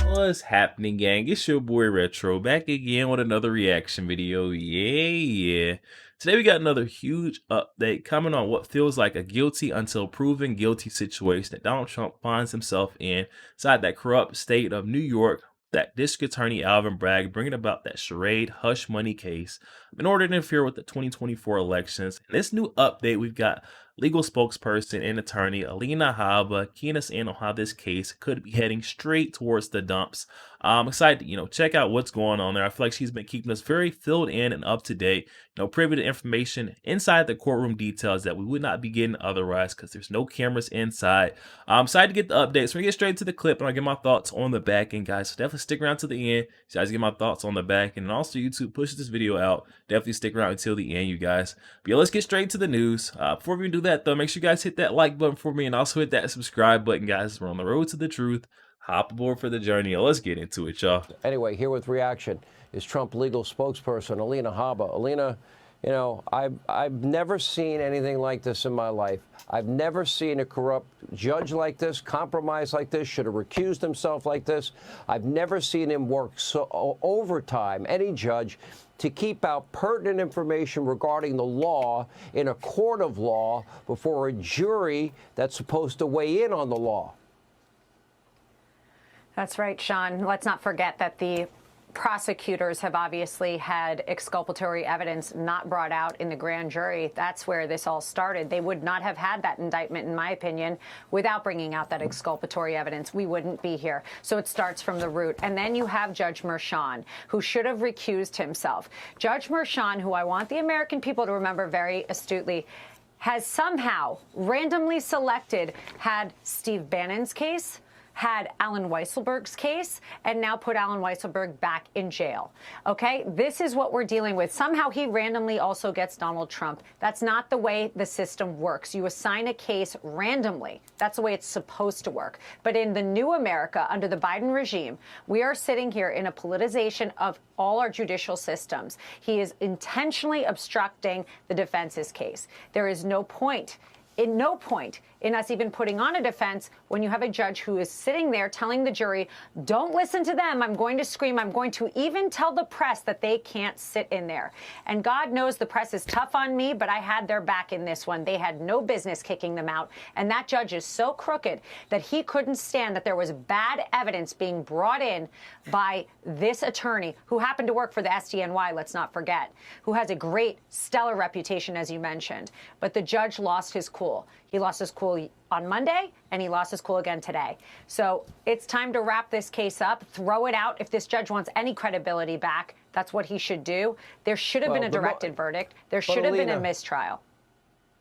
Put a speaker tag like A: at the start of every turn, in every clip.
A: What's happening, gang? It's your boy Retro back again with another reaction video. Yeah. Today we got another huge update coming on what feels like a guilty until proven guilty situation that Donald Trump finds himself in inside that corrupt state of New York. That district attorney Alvin Bragg bringing about that charade hush money case in order to interfere with the 2024 elections. In this new update, we've got legal spokesperson and attorney Alina Habba keying us in on how this case could be heading straight towards the dumps. I'm excited to, check out what's going on there. I feel like she's been keeping us very filled in and up to date, privy to information inside the courtroom details that we would not be getting otherwise because there's no cameras inside. I'm excited to get the updates. We're going to get straight to the clip and I'll get my thoughts on the back end, guys. So definitely stick around to the end. So guys, get my thoughts on the back end. And also YouTube pushes this video out. Definitely stick around until the end, you guys. But yeah, let's get straight to the news. Before we do that, though, make sure you guys hit that like button for me and also hit that subscribe button, guys. We're on the road to the truth. Hop aboard for the journey. Let's get into it, y'all.
B: Anyway, here with reaction is Trump legal spokesperson Alina Habba. Alina, I've never seen anything like this in my life. I've never seen a corrupt judge like this, compromised like this, should have recused himself like this. I've never seen him work so overtime, any judge, to keep out pertinent information regarding the law in a court of law before a jury that's supposed to weigh in on the law.
C: That's right, Sean. Let's not forget that the prosecutors have obviously had exculpatory evidence not brought out in the grand jury. That's where this all started. They would not have had that indictment, in my opinion, without bringing out that exculpatory evidence. We wouldn't be here. So it starts from the root. And then you have Judge Merchan, who should have recused himself. Judge Merchan, who I want the American people to remember very astutely, has somehow randomly had Steve Bannon's case, had Alan Weisselberg's case, and now put Alan Weisselberg back in jail. Okay, this is what we're dealing with. Somehow he randomly also gets Donald Trump. That's not the way the system works. You assign a case randomly. That's the way it's supposed to work. But in the new America, under the Biden regime, we are sitting here in a politicization of all our judicial systems. He is intentionally obstructing the defense's case. There is no point in us even putting on a defense when you have a judge who is sitting there telling the jury, don't listen to them. I'm going to scream. I'm going to even tell the press that they can't sit in there. And God knows the press is tough on me, but I had their back in this one. They had no business kicking them out. And that judge is so crooked that he couldn't stand that there was bad evidence being brought in by this attorney who happened to work for the SDNY, let's not forget, who has a great, stellar reputation, as you mentioned. But the judge lost his cool. He lost his cool on Monday, and he lost his cool again today. So it's time to wrap this case up, throw it out. If this judge wants any credibility back, that's what he should do. There should have been a directed verdict. There should have been a mistrial.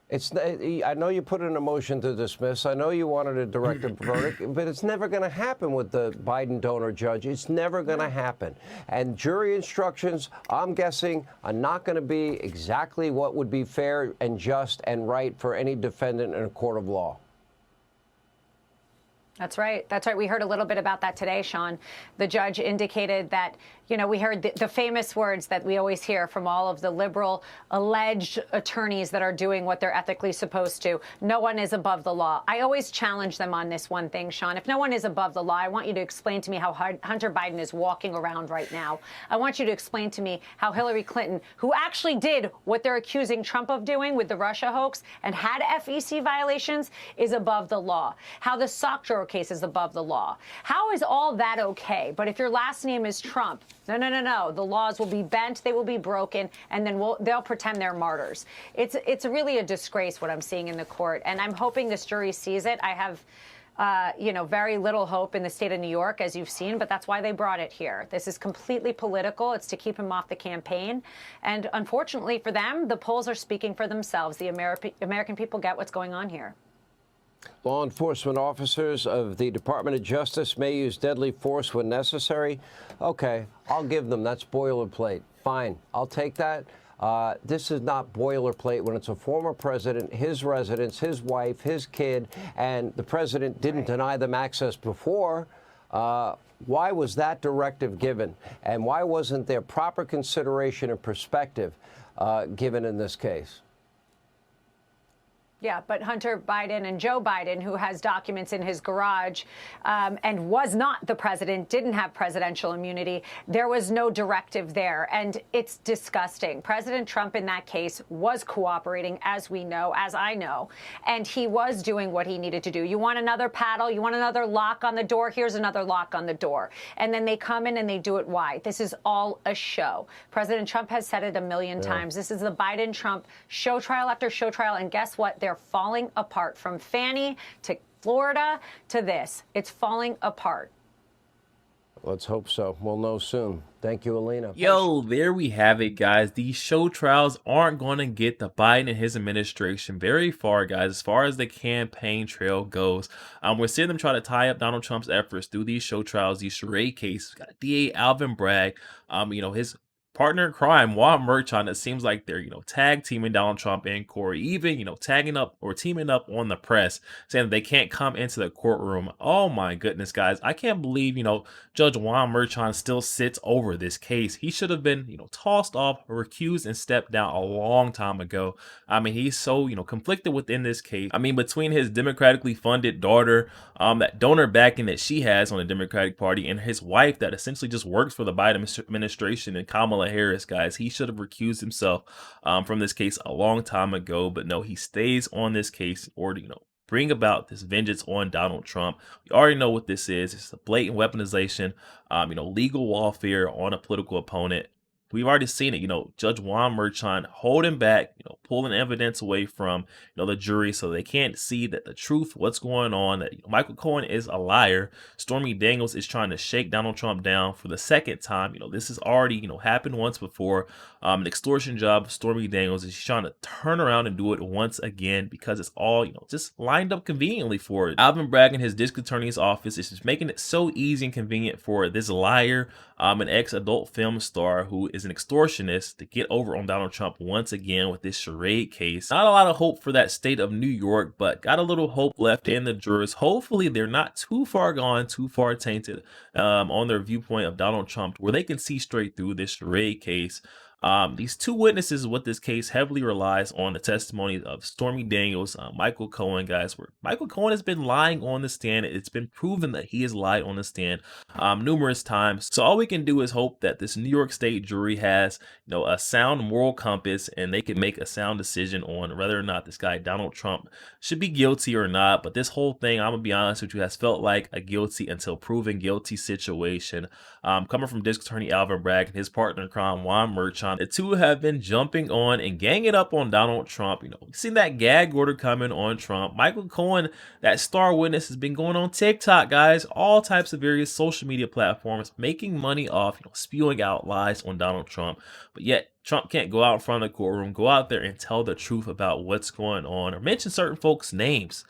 B: I know you put in a motion to dismiss. I know you wanted a directed verdict, but it's never going to happen with the Biden donor judge. It's never going to happen. And jury instructions, I'm guessing, are not going to be exactly what would be fair and just and right for any defendant in a court of law.
C: That's right. That's right. We heard a little bit about that today, Sean. The judge indicated that, we heard the famous words that we always hear from all of the liberal alleged attorneys that are doing what they're ethically supposed to. No one is above the law. I always challenge them on this one thing, Sean. If no one is above the law, I want you to explain to me how Hunter Biden is walking around right now. I want you to explain to me how Hillary Clinton, who actually did what they're accusing Trump of doing with the Russia hoax and had FEC violations, is above the law. How the sock drawer case is above the law. How is all that okay? But if your last name is Trump, no. The laws will be bent, they will be broken, and then they'll pretend they're martyrs. It's really a disgrace what I'm seeing in the court, and I'm hoping this jury sees it. I have very little hope in the state of New York, as you've seen, but that's why they brought it here. This is completely political. It's to keep him off the campaign. And unfortunately for them, the polls are speaking for themselves. The American people get what's going on here.
B: Law enforcement officers of the Department of Justice may use deadly force when necessary. Okay, I'll give them. That's boilerplate. Fine, I'll take that. This is not boilerplate when it's a former president, his residence, his wife, his kid, and the president didn't deny them access before. Why was that directive given? And why wasn't there proper consideration and perspective given in this case?
C: Yeah, but Hunter Biden and Joe Biden, who has documents in his garage and was not the president, didn't have presidential immunity. There was no directive there. And it's disgusting. President Trump in that case was cooperating, as we know, as I know, and he was doing what he needed to do. You want another paddle? You want another lock on the door? Here's another lock on the door. And then they come in and they do it. Why? This is all a show. President Trump has said it a million times. This is the Biden-Trump show trial after show trial. And guess what? They're falling apart, from Fannie to Florida to this. It's falling apart.
B: Let's hope so. We'll know soon. Thank you, Alina.
A: Yo, there we have it, guys. These show trials aren't going to get the Biden and his administration very far, guys, as far as the campaign trail goes. We're seeing them try to tie up Donald Trump's efforts through these show trials, these charade cases. We've got DA Alvin Bragg, his partner in crime, Juan Merchan. It seems like they're, tag teaming Donald Trump and Corey, even, tagging up or teaming up on the press, saying that they can't come into the courtroom. Oh my goodness, guys. I can't believe, Judge Juan Merchan still sits over this case. He should have been, tossed off, recused, and stepped down a long time ago. I mean, he's so, conflicted within this case. I mean, between his democratically funded daughter, that donor backing that she has on the Democratic Party, and his wife that essentially just works for the Biden administration, and Kamala Harris, guys, he should have recused himself from this case a long time ago. But no, he stays on this case in order to, bring about this vengeance on Donald Trump. We already know what this is. It's a blatant weaponization, legal warfare on a political opponent. We've already seen it, Judge Juan Merchan holding back, pulling evidence away from, the jury, so they can't see that the truth, what's going on, that Michael Cohen is a liar. Stormy Daniels is trying to shake Donald Trump down for the second time. This has already, happened once before. An extortion job, Stormy Daniels is trying to turn around and do it once again, because it's all, just lined up conveniently for it. Alvin Bragg and his district attorney's office is just making it so easy and convenient for this liar, an ex-adult film star who is an extortionist, to get over on Donald Trump once again with this charade case. Not a lot of hope for that state of New York, but got a little hope left in the jurors. Hopefully they're not too far gone, too far tainted on their viewpoint of Donald Trump, where they can see straight through this charade case. These two witnesses, what this case heavily relies on, the testimony of Stormy Daniels, Michael Cohen, guys, where Michael Cohen has been lying on the stand. It's been proven that he has lied on the stand numerous times. So all we can do is hope that this New York State jury has, a sound moral compass, and they can make a sound decision on whether or not this guy Donald Trump should be guilty or not. But this whole thing, I'm gonna be honest with you, has felt like a guilty until proven guilty situation. Coming from District Attorney Alvin Bragg and his partner in crime, Juan Merchan, the two have been jumping on and ganging up on Donald Trump. We've seen that gag order coming on Trump. Michael Cohen, that star witness, has been going on TikTok, guys, all types of various social media platforms, making money off, spewing out lies on Donald Trump. But yet Trump can't go out in front of the courtroom, go out there and tell the truth about what's going on, or mention certain folks' names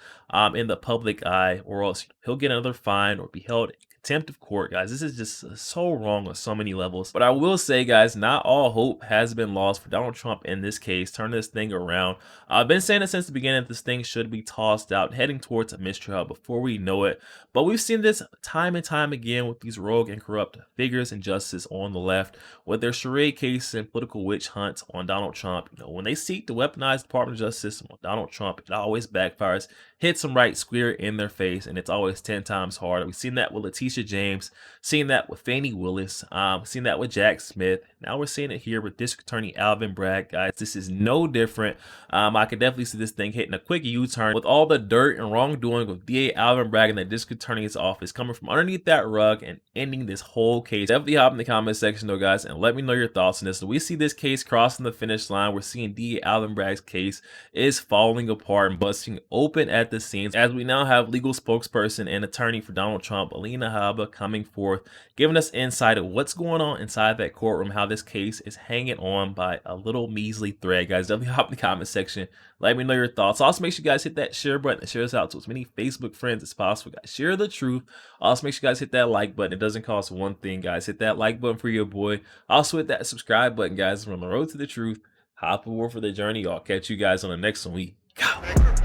A: in the public eye, or else he'll get another fine or be held in contempt of court, guys. This is just so wrong on so many levels. But I will say, guys, not all hope has been lost for Donald Trump in this case. Turn this thing around. I've been saying it since the beginning that this thing should be tossed out, heading towards a mistrial before we know it. But we've seen this time and time again with these rogue and corrupt figures in justice on the left, with their charade cases and political witch hunts on Donald Trump. When they seek to weaponize the Department of Justice on Donald Trump, it always backfires, hits them right square in their face, and it's always 10 times harder. We've seen that with Letitia James, seen that with Fani Willis, seen that with Jack Smith. Now we're seeing it here with District Attorney Alvin Bragg, guys. This is no different. I could definitely see this thing hitting a quick U-turn with all the dirt and wrongdoing with DA Alvin Bragg and the District Attorney's office coming from underneath that rug and ending this whole case. Definitely hop in the comment section though, guys, and let me know your thoughts on this. So we see this case crossing the finish line. We're seeing DA Alvin Bragg's case is falling apart and busting open at the seams, as we now have legal spokesperson and attorney for Donald Trump, Alina Habba, coming forth, giving us insight of what's going on inside that courtroom, how this case is hanging on by a little measly thread. Guys, definitely hop in the comment section. Let me know your thoughts. Also, make sure you guys hit that share button and share this out to as many Facebook friends as possible, guys. Share the truth. Also, make sure you guys hit that like button. It doesn't cost one thing, guys. Hit that like button for your boy. Also, hit that subscribe button, guys. We're on the road to the truth. Hop aboard for the journey. I'll catch you guys on the next one. We go.